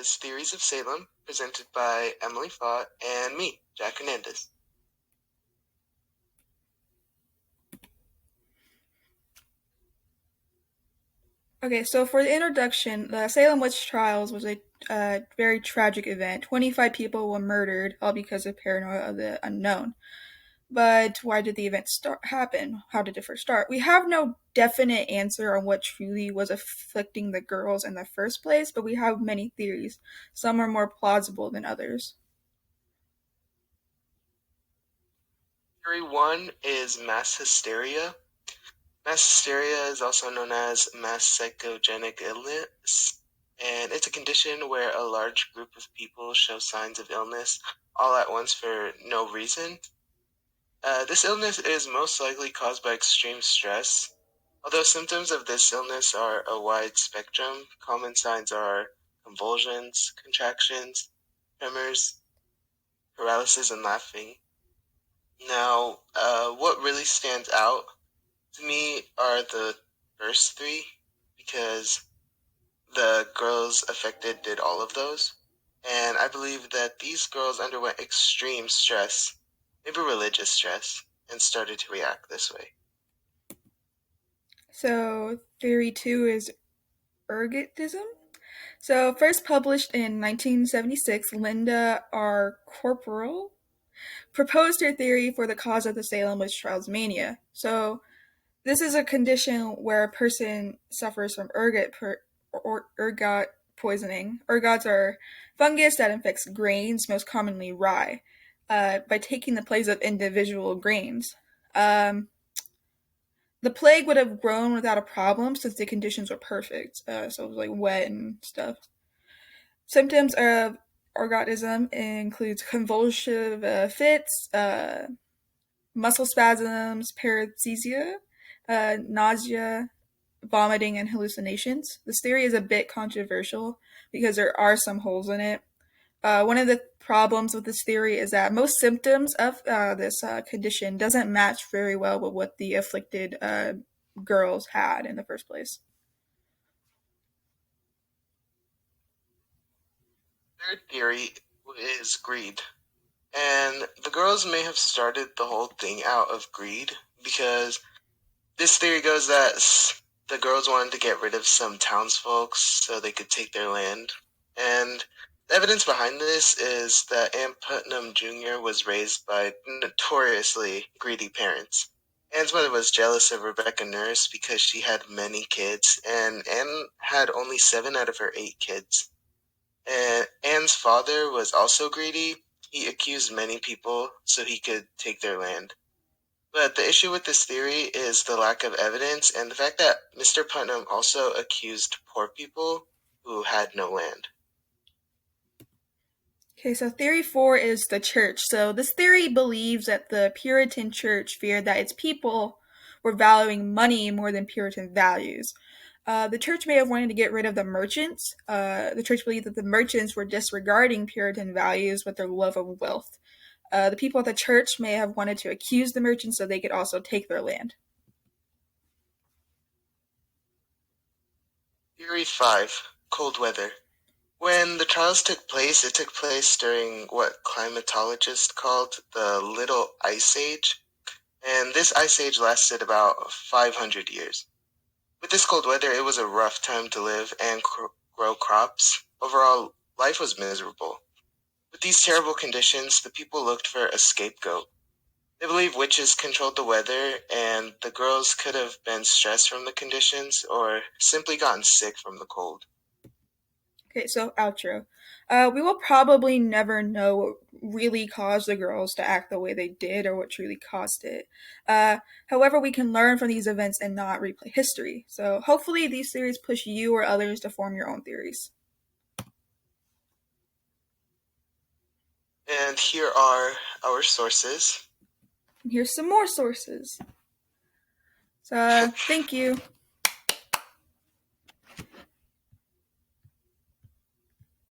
is Theories of Salem, presented by Emily Fott and me, Jack Hernandez. Okay, so for the introduction, the Salem witch trials was a very tragic event. 25 people were murdered, all because of paranoia of the unknown. But why did the event happen? How did it first start? We have no definite answer on what truly was afflicting the girls in the first place, but we have many theories. Some are more plausible than others. Theory 1 is mass hysteria. Mass hysteria is also known as mass psychogenic illness, and it's a condition where a large group of people show signs of illness all at once for no reason. This illness is most likely caused by extreme stress. Although symptoms of this illness are a wide spectrum, common signs are convulsions, contractions, tremors, paralysis, and laughing. Now, what really stands out to me are the first three, because the girls affected did all of those. And I believe that these girls underwent extreme stress, maybe religious stress, and started to react this way. So, theory two is ergotism. So, first published in 1976, Linda R. Corporal proposed her theory for the cause of the Salem witch trials mania. So, this is a condition where a person suffers from ergot poisoning. Ergots are fungus that infects grains, most commonly rye, by taking the place of individual grains. Um, the plague would have grown without a problem since the conditions were perfect. So it was like wet and stuff. Symptoms of ergotism includes convulsive fits, muscle spasms, paresthesia, nausea, vomiting, and hallucinations. This theory is a bit controversial because there are some holes in it. One of the problems with this theory is that most symptoms of this condition doesn't match very well with what the afflicted girls had in the first place. Third theory is greed. And the girls may have started the whole thing out of greed, because this theory goes that the girls wanted to get rid of some townsfolk so they could take their land. And the evidence behind this is that Ann Putnam Jr. was raised by notoriously greedy parents. Ann's mother was jealous of Rebecca Nurse because she had many kids, and Ann had only 7 out of her 8 kids. And Anne's father was also greedy. He accused many people so he could take their land. But the issue with this theory is the lack of evidence and the fact that Mr. Putnam also accused poor people who had no land. Okay, so theory four is the church. So this theory believes that the Puritan church feared that its people were valuing money more than Puritan values. The church may have wanted to get rid of the merchants. The church believed that the merchants were disregarding Puritan values with their love of wealth. The people at the church may have wanted to accuse the merchants so they could also take their land. Theory 5. Cold weather. When the trials took place, it took place during what climatologists called the Little Ice Age, and this ice age lasted about 500 years. With this cold weather, it was a rough time to live and grow crops. Overall, life was miserable. With these terrible conditions, the people looked for a scapegoat. They believe witches controlled the weather, and the girls could have been stressed from the conditions or simply gotten sick from the cold. Okay, so outro. We will probably never know what really caused the girls to act the way they did or what truly caused it. However, we can learn from these events and not replay history. So hopefully these theories push you or others to form your own theories. And here are our sources. And here's some more sources. So thank you.